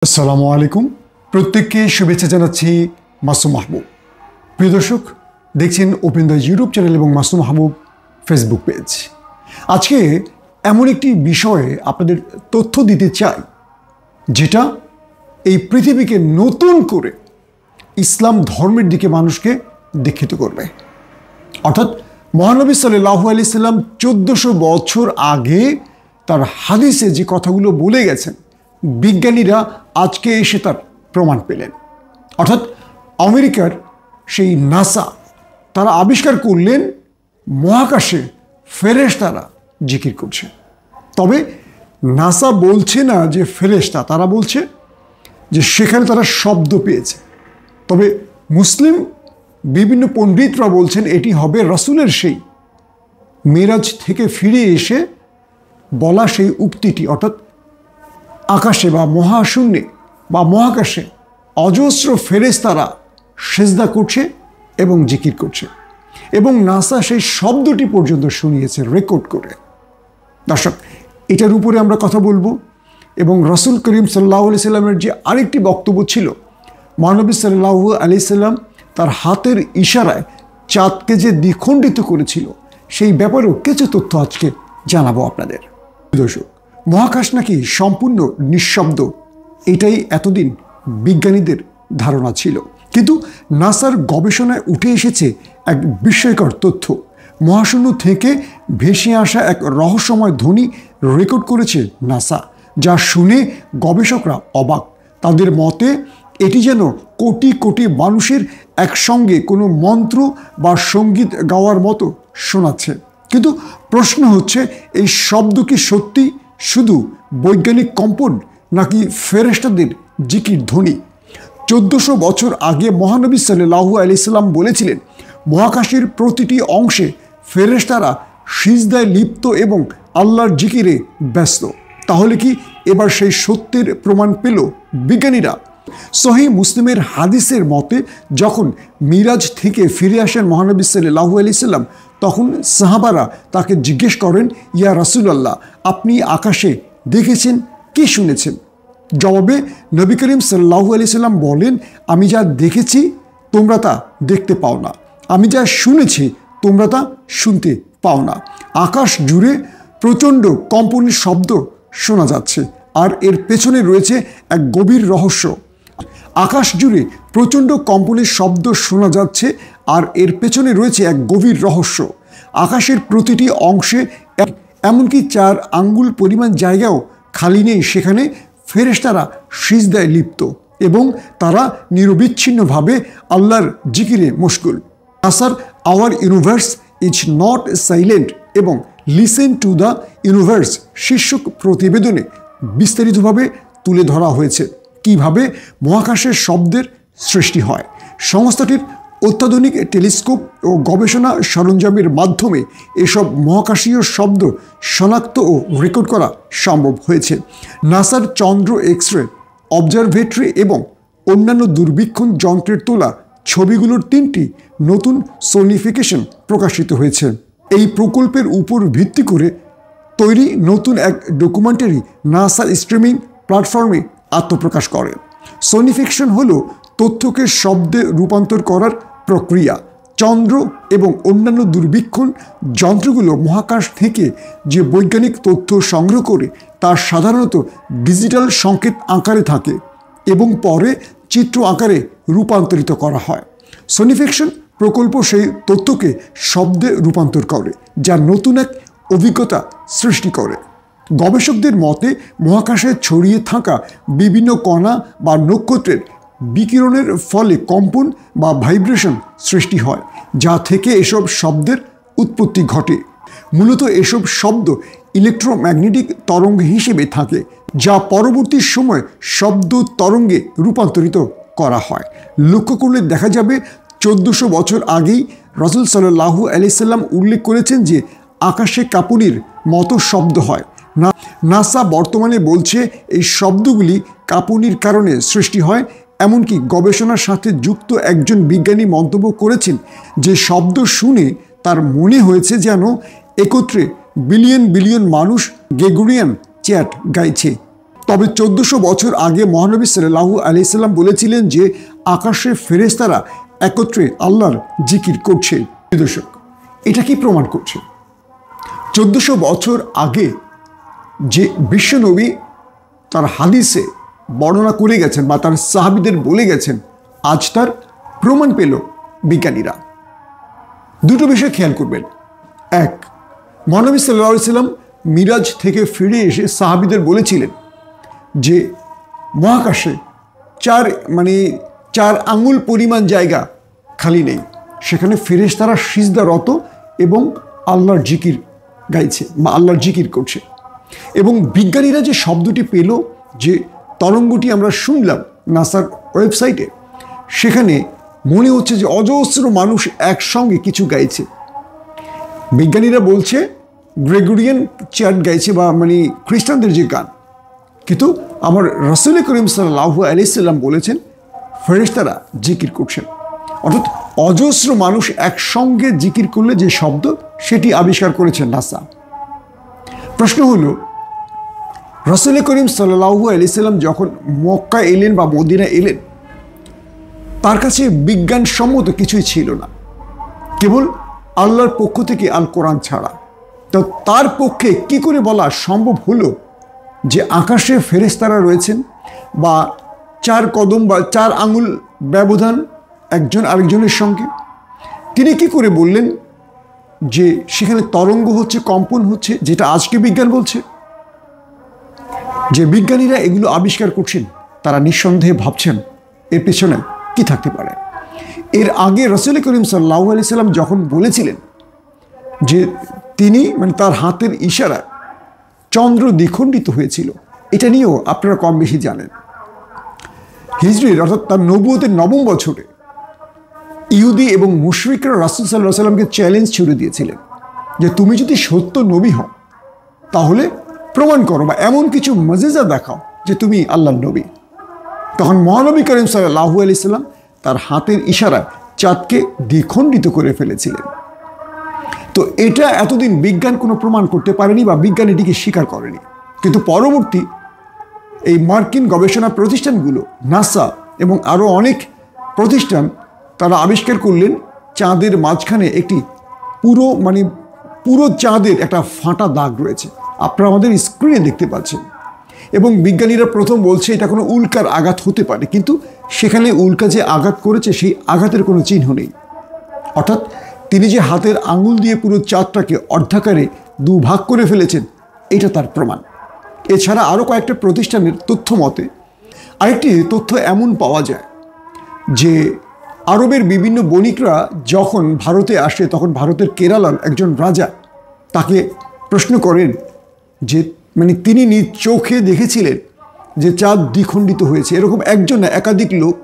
আসসালামু আলাইকুম। প্রত্যেককে শুভেচ্ছা জানাচ্ছি মাসুম মাহবুব। প্রিয় দর্শক, দেখছেন ওপেন দ্য ইউটিউব চ্যানেল এবং মাসুম মাহবুব ফেসবুক পেজ। আজকে এমন একটি বিষয়ে আপনাদের তথ্য দিতে চাই যেটা এই পৃথিবীকে নতুন করে ইসলাম ধর্মের দিকে মানুষকে দীক্ষিত করবে। অর্থাৎ মহানবী সাল্লাল্লাহু আলাইহি সাল্লাম 1400 বছর আগে তার হাদিসে যে কথাগুলো বলে গেছেন, বিজ্ঞানীরা আজকে এসে তার প্রমাণ পেলেন। অর্থাৎ আমেরিকার সেই নাসা তারা আবিষ্কার করলেন মহাকাশে ফেরেশতারা জিকির করছে। তবে নাসা বলছে না যে ফেরেশতা, তারা বলছে যে সেখানে তারা শব্দ পেয়েছে। তবে মুসলিম বিভিন্ন পণ্ডিতরা বলছেন এটি হবে রাসূলের সেই মেরাজ থেকে ফিরে এসে বলা সেই উক্তিটি। অর্থাৎ আকাশে বা মহাশূন্যে বা মহাকাশে অজস্র ফেরেশতারা সেজদা করছে এবং জিকির করছে, এবং নাসা সেই শব্দটি পর্যন্ত শুনিয়েছে রেকর্ড করে। দর্শক, এটার উপরে আমরা কথা বলবো। এবং রাসূল করিম সাল্লাল্লাহু আলাইহি সাল্লামের যে আরেকটি বক্তব্য ছিল, মহানবী সাল্লাল্লাহু আলাইহি সাল্লাম তার হাতের ইশারায় চাঁদকে যে দ্বিখণ্ডিত করেছিল, সেই ব্যাপারেও কিছু তথ্য আজকে জানাবো আপনাদের। দর্শক, মহাকাশ নাকি সম্পূর্ণ নিঃশব্দ, এটাই এতদিন বিজ্ঞানীদের ধারণা ছিল। কিন্তু নাসার গবেষণায় উঠে এসেছে এক বিস্ময়কর তথ্য। মহাশূন্য থেকে ভেসে আসা এক রহস্যময় ধ্বনি রেকর্ড করেছে নাসা, যা শুনে গবেষকরা অবাক। তাদের মতে এটি যেন কোটি কোটি মানুষের একসঙ্গে কোনো মন্ত্র বা সঙ্গীত গাওয়ার মতো শোনাচ্ছে। কিন্তু প্রশ্ন হচ্ছে, এই শব্দ কি সত্যি শুধু বৈজ্ঞানিক কম্পন নাকি ফেরেশতাদের জিকির ধ্বনি? 1400 বছর আগে মহানবী সাল্লাল্লাহু আলাইহি সাল্লাম বলেছিলেন, মহাকাশের প্রতিটি অংশে ফেরেশতারা সিজদায় লিপ্ত এবং আল্লাহর জিকিরে ব্যস্ত। তাহলে কি এবার সেই সত্যের প্রমাণ পেল বিজ্ঞানীরা? সহিহ মুসলিমের হাদিসের মতে, যখন মিরাজ থেকে ফিরে আসেন মহানবী সাল্লাল্লাহু আলাইহি সাল্লাম, তখন সাহাবারা তাকে জিজ্ঞেস করেন, ইয়া রাসূলুল্লাহ, আপনি আকাশে দেখেছেন কি শুনেছেন? জবাবে নবী করিম সাল্লাল্লাহু আলাইহি সাল্লাম বলেন, আমি যা দেখেছি তোমরা তা দেখতে পাও না, আমি যা শুনেছি তোমরা তা শুনতে পাও না। আকাশ জুড়ে প্রচণ্ড কম্পনের শব্দ শোনা যাচ্ছে, আর এর পেছনে রয়েছে এক গভীর রহস্য। আকাশ জুড়ে প্রচণ্ড কম্পনের শব্দ শোনা যাচ্ছে, আর এর পেছনে রয়েছে এক গভীর রহস্য। আকাশের প্রতিটি অংশে এমনকি 4 আঙ্গুল পরিমাণ জায়গাও খালি নেই, সেখানে ফেরেশতারা সিজদায় লিপ্ত এবং তারা নিরবিচ্ছিন্নভাবে আল্লাহর জিকিরে মশগুল। নাসার hour universe is not silent এবং লিসেন টু দ্য ইউনিভার্স শীর্ষক প্রতিবেদনে বিস্তারিতভাবে তুলে ধরা হয়েছে কিভাবে মহাকাশের শব্দের সৃষ্টি হয়। সংস্থাটির অত্যাধুনিক টেলিস্কোপ ও গবেষণা সরঞ্জামের মাধ্যমে এসব মহাকাশীয় শব্দ শনাক্ত ও রেকর্ড করা সম্ভব হয়েছে। নাসার চন্দ্র এক্স-রে অবজারভেটরি এবং অন্যান্য দূরবীক্ষণ যন্ত্রের তোলা ছবিগুলোর 3টি নতুন সোনিফিকেশন প্রকাশিত হয়েছে। এই প্রকল্পের উপর ভিত্তি করে তৈরি নতুন এক ডকুমেন্টারি নাসার স্ট্রিমিং প্ল্যাটফর্মে আত্মপ্রকাশ করে। সোনিফিকেশন হলো তথ্যকে শব্দে রূপান্তর করার প্রক্রিয়া। চন্দ্র এবং অন্যান্য দূরবীক্ষণ যন্ত্রগুলো মহাকাশ থেকে যে বৈজ্ঞানিক তথ্য সংগ্রহ করে তা সাধারণত ডিজিটাল সংকেত আকারে থাকে এবং পরে চিত্র আকারে রূপান্তরিত করা হয়। সোনিফিকেশন প্রকল্প সেই তথ্যকে শব্দে রূপান্তর করে, যা নতুন এক অভিজ্ঞতা সৃষ্টি করে। গবেষকদের মতে মহাকাশে ছড়িয়ে থাকা বিভিন্ন কণা বা নক্ষত্রের বিকিরণের ফলে কম্পন বা ভাইব্রেশন সৃষ্টি হয়, যা থেকে এসব শব্দের উৎপত্তি ঘটে। মূলত এসব শব্দ ইলেকট্রোম্যাগনেটিক তরঙ্গ হিসেবে থাকে, যা পরবর্তী সময় শব্দ তরঙ্গে রূপান্তরিত করা হয়। লক্ষ্য করলে দেখা যাবে 1400 বছর আগেই রাসূল সাল্লাল্লাহু আলাইহি সাল্লাম উল্লেখ করেছেন যে আকাশে কাঁপুনির মতো শব্দ হয়। নাসা বর্তমানে বলছে এই শব্দগুলি কাঁপুনির কারণে সৃষ্টি হয়। এমনকি গবেষণার সাথে যুক্ত একজন বিজ্ঞানী মন্তব্য করেছেন যে শব্দ শুনে তার মনে হয়েছে যেন একত্রে বিলিয়ন বিলিয়ন মানুষ গ্রেগরিয়ান চ্যাট গাইছে। তবে 1400 বছর আগে মহানবী সাল্লাল্লাহু আলাইহি সাল্লাম বলেছিলেন যে আকাশে ফেরেশতারা একত্রে আল্লাহর জিকির করছে। দর্শক, এটা কি প্রমাণ করছে? 1400 বছর আগে যে বিশ্বনবী তার হাদিসে বর্ণনা করে গেছেন বা তার সাহাবীদের বলে গেছেন, আজ তার প্রমাণ পেল বিজ্ঞানীরা। দুটো বিষয় খেয়াল করবেন। এক, মহানবী সাল্লাল্লাহু আলাইহি সাল্লাম মিরাজ থেকে ফিরে এসে সাহাবীদের বলেছিলেন যে মহাকাশে চার আঙ্গুল পরিমাণ জায়গা খালি নেই, সেখানে ফেরেশতারা সিজদারত এবং আল্লাহর জিকির গাইছে বা আল্লাহর জিকির করছে। এবং বিজ্ঞানীরা যে শব্দটি পেল, যে তরঙ্গটি আমরা শুনলাম নাসার ওয়েবসাইটে, সেখানে মনে হচ্ছে যে অজস্র মানুষ একসঙ্গে কিছু গাইছে। বিজ্ঞানীরা বলছে গ্রেগরিয়ান চার্ট গাইছে বা খ্রিস্টানদের যে গান, কিন্তু আমার রাসূল করিম সাল্লাল্লাহু আলাইহি সাল্লাম বলেছেন ফেরেশতারা জিকির করছেন। অর্থাৎ অজস্র মানুষ একসঙ্গে জিকির করলে যে শব্দ, সেটি আবিষ্কার করেছেন নাসা। প্রশ্ন হলো, রাসূল করিম সাল্লাল্লাহু আলাইহি সাল্লাম যখন মক্কা এলেন বা মদিনা এলেন, তার কাছে বিজ্ঞানসম্মত কিছুই ছিল না, কেবল আল্লাহর পক্ষ থেকে আল কোরআন ছাড়া। তো তার পক্ষে কি করে বলা সম্ভব হলো যে আকাশে ফেরেশতারা রয়েছেন বা 4 কদম বা 4 আঙ্গুল ব্যবধান একজন আরেকজনের সঙ্গে? তিনি কি করে বললেন যে সেখানে তরঙ্গ হচ্ছে, কম্পন হচ্ছে, যেটা আজকে বিজ্ঞান বলছে? যে বিজ্ঞানীরা এগুলো আবিষ্কার করছেন, তারা নিঃসন্দেহে ভাবছেন এর পেছনে কি থাকতে পারে। এর আগে রাসূল করিম সাল্লাল্লাহু আলাইহি সাল্লাম যখন বলেছিলেন যে তিনি তার হাতের ইশারায় চন্দ্র দ্বিখণ্ডিত হয়েছিল, এটা নিয়েও আপনারা কম বেশি জানেন। হিজরির অর্থাৎ তার নবুয়তের 9ম বছরে ইহুদি এবং মুশরিকরা রাসূল সাল্লাল্লাহু আলাইহি সাল্লামকে চ্যালেঞ্জ ছুড়ে দিয়েছিলেন যে তুমি যদি সত্য নবী হও তাহলে প্রমাণ করো বা এমন কিছু মুজিজা দেখাও যে তুমি আল্লাহর নবী। তখন মহানবী করিম সাল্লাল্লাহু আলাইহি সাল্লাম তার হাতের ইশারায় চাঁদকে দ্বিখণ্ডিত করে ফেলেছিলেন। তো এটা এতদিন বিজ্ঞান কোনো প্রমাণ করতে পারেনি বা বিজ্ঞান এটিকে স্বীকার করেনি, কিন্তু পরবর্তী এই মার্কিন গবেষণা প্রতিষ্ঠানগুলো, নাসা এবং আরও অনেক প্রতিষ্ঠান, তারা আবিষ্কার করলেন চাঁদের মাঝখানে একটি পুরো চাঁদের একটা ফাটা দাগ রয়েছে। আপনারা আমাদের স্ক্রিনে দেখতে পাচ্ছেন। এবং বিজ্ঞানীরা প্রথম বলছে এটা কোনো উল্কার আঘাত হতে পারে, কিন্তু সেখানে উল্কা যে আঘাত করেছে সেই আঘাতের কোনো চিহ্ন নেই। অর্থাৎ তিনি যে হাতের আঙুল দিয়ে পুরো চাঁদটাকে অর্ধাকারে 2 ভাগ করে ফেলেছেন, এটা তার প্রমাণ। এছাড়া আরও কয়েকটা প্রতিষ্ঠানের তথ্য মতে আরেকটি তথ্য এমন পাওয়া যায় যে আরবের বিভিন্ন বণিকরা যখন ভারতে আসে, তখন ভারতের কেরালার একজন রাজা তাকে প্রশ্ন করেন যে তিনি নিজ চোখে দেখেছিলেন যে চাঁদ দ্বিখণ্ডিত হয়েছে। এরকম একজন না, একাধিক লোক,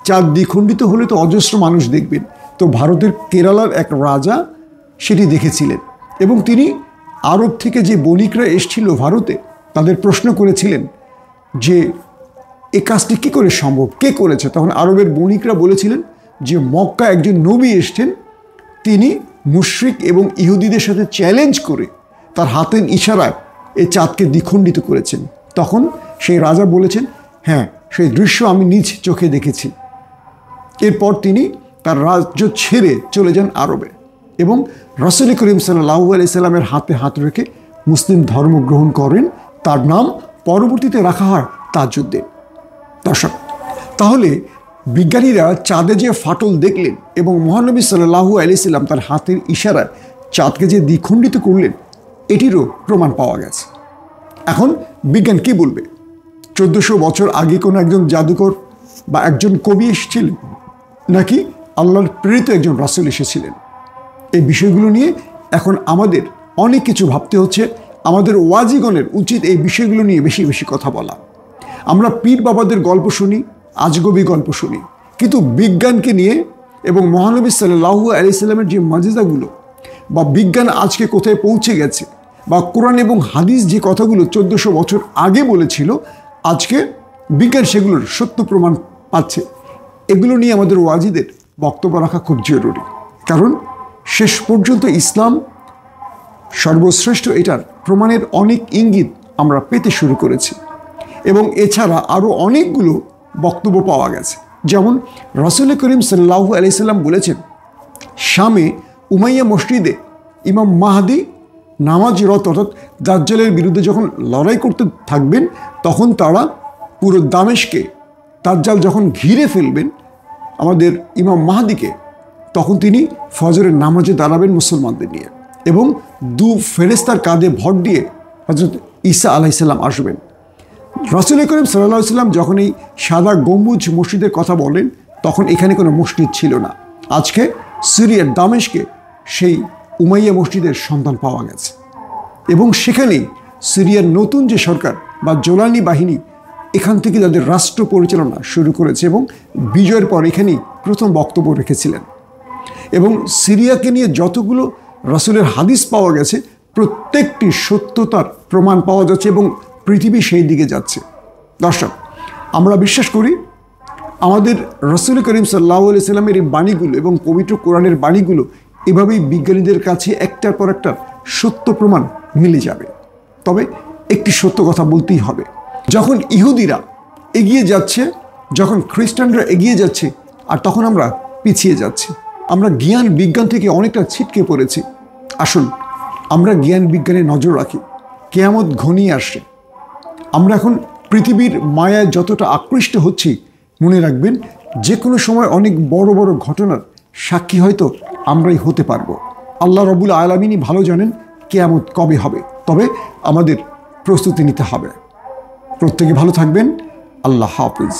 চাঁদ দ্বিখণ্ডিত হলে তো অজস্র মানুষ দেখবেন। তো ভারতের কেরালার এক রাজা সেটি দেখেছিলেন এবং তিনি আরব থেকে যে বণিকরা এসেছিল ভারতে, তাদের প্রশ্ন করেছিলেন যে এ কাজটি কী করে সম্ভব, কে করেছে? তখন আরবের বণিকরা বলেছিলেন যে মক্কা একজন নবী এসছেন, তিনি মুশরিক এবং ইহুদিদের সাথে চ্যালেঞ্জ করে তার হাতের ইশারায় এই চাঁদকে দ্বিখণ্ডিত করেছেন। তখন সেই রাজা বলেছেন, হ্যাঁ, সেই দৃশ্য আমি নিজ চোখে দেখেছি। এরপর তিনি তার রাজ্য ছেড়ে চলে যান আরবে এবং রাসূল করিম সাল্লাল্লাহু আলাইহি সাল্লামের হাতে হাত রেখে মুসলিম ধর্ম গ্রহণ করেন। তার নাম পরবর্তীতে রাখা হয় তাজউদ্দিন। দর্শক, তাহলে বিজ্ঞানীরা চাঁদে যে ফাটল দেখলেন এবং মহানবী সাল্লাল্লাহু আলাইহি সাল্লাম তার হাতের ইশারায় চাঁদকে যে দ্বিখণ্ডিত করলেন, এটিরও প্রমাণ পাওয়া গেছে। এখন বিজ্ঞান কি বলবে? 1400 বছর আগে কোনো একজন জাদুকর বা একজন কবি এসেছিলেন, নাকি আল্লাহর প্রেরিত একজন রাসূল এসেছিলেন? এই বিষয়গুলো নিয়ে এখন আমাদের অনেক কিছু ভাবতে হচ্ছে। আমাদের ওয়াজিগণের উচিত এই বিষয়গুলো নিয়ে বেশি বেশি কথা বলা। আমরা পীর বাবাদের গল্প শুনি, আজগবি গল্প শুনি, কিন্তু বিজ্ঞানকে নিয়ে এবং মহানবী সাল্লাল্লাহু আলাইহি সাল্লামের যে মুজিজাগুলো বা বিজ্ঞান আজকে কোথায় পৌঁছে গেছে বা কোরআন এবং হাদিস যে কথাগুলো 1400 বছর আগে বলেছিল, আজকে বিজ্ঞান সেগুলোর সত্য প্রমাণ পাচ্ছে। এগুলো নিয়ে আমাদের ওয়াজিদের বক্তব্য রাখা খুব জরুরি, কারণ শেষ পর্যন্ত ইসলাম সর্বশ্রেষ্ঠ, এটার প্রমাণের অনেক ইঙ্গিত আমরা পেতে শুরু করেছি। এবং এছাড়া আরও অনেকগুলো বক্তব্য পাওয়া গেছে। যেমন রাসূল করিম সাল্লাল্লাহু আলাইহি সাল্লাম বলেছেন, শামে উমাইয়া মসজিদে ইমাম মাহদি নামাজরত অর্থাৎ দাজ্জালের বিরুদ্ধে যখন লড়াই করতে থাকবেন, তখন তারা পুরো দামেশকে দাজ্জাল যখন ঘিরে ফেলবেন আমাদের ইমাম মাহদিকে, তখন তিনি ফজরের নামাজে দাঁড়াবেন মুসলমানদের নিয়ে, এবং দু ফেরেশতার কাঁধে ভর দিয়ে হযরত ঈসা আলাইহিস সালাম আসবেন। রাসূল করিম সাল্লাল্লাহু আলাইহি সাল্লাম যখন এই সাদা গম্বুজ মসজিদের কথা বলেন, তখন এখানে কোনো মসজিদ ছিল না। আজকে সিরিয়ার দামেশকে সেই উমাইয়া মসজিদের সন্ধান পাওয়া গেছে, এবং সেখানেই সিরিয়ার নতুন যে সরকার বা জোলানি বাহিনী এখান থেকে তাদের রাষ্ট্র পরিচালনা শুরু করেছে, এবং বিজয়ের পর এখানেই প্রথম বক্তব্য রেখেছিলেন। এবং সিরিয়াকে নিয়ে যতগুলো রাসূলের হাদিস পাওয়া গেছে, প্রত্যেকটি সত্যতার প্রমাণ পাওয়া যাচ্ছে এবং পৃথিবী সেই দিকে যাচ্ছে। দর্শক, আমরা বিশ্বাস করি আমাদের রাসূল করিম সাল্লাল্লাহু আলাইহি সাল্লামের এই বাণীগুলো এবং পবিত্র কোরআনের বাণীগুলো এভাবেই বিজ্ঞানীদের কাছে একটার পর একটা সত্য প্রমাণ মিলে যাবে। তবে একটি সত্য কথা বলতেই হবে, যখন ইহুদিরা এগিয়ে যাচ্ছে, যখন খ্রিস্টানরা এগিয়ে যাচ্ছে, আর তখন আমরা পিছিয়ে যাচ্ছি। আমরা জ্ঞান বিজ্ঞান থেকে অনেকটা ছিটকে পড়েছি। আসুন আমরা জ্ঞান বিজ্ঞানে নজর রাখি। কিয়ামত ঘনিয়ে আসছে। আমরা এখন পৃথিবীর মায়ায় যতটা আকৃষ্ট হচ্ছি, মনে রাখবেন যে কোনো সময় অনেক বড় বড় ঘটনার সাক্ষী হয়তো আমরাই হতে পারবো। আল্লাহ রব্বুল আলামিনই ভালো জানেন কিয়ামত কবে হবে, তবে আমাদের প্রস্তুতি নিতে হবে। প্রত্যেকে ভালো থাকবেন। আল্লাহ হাফিজ।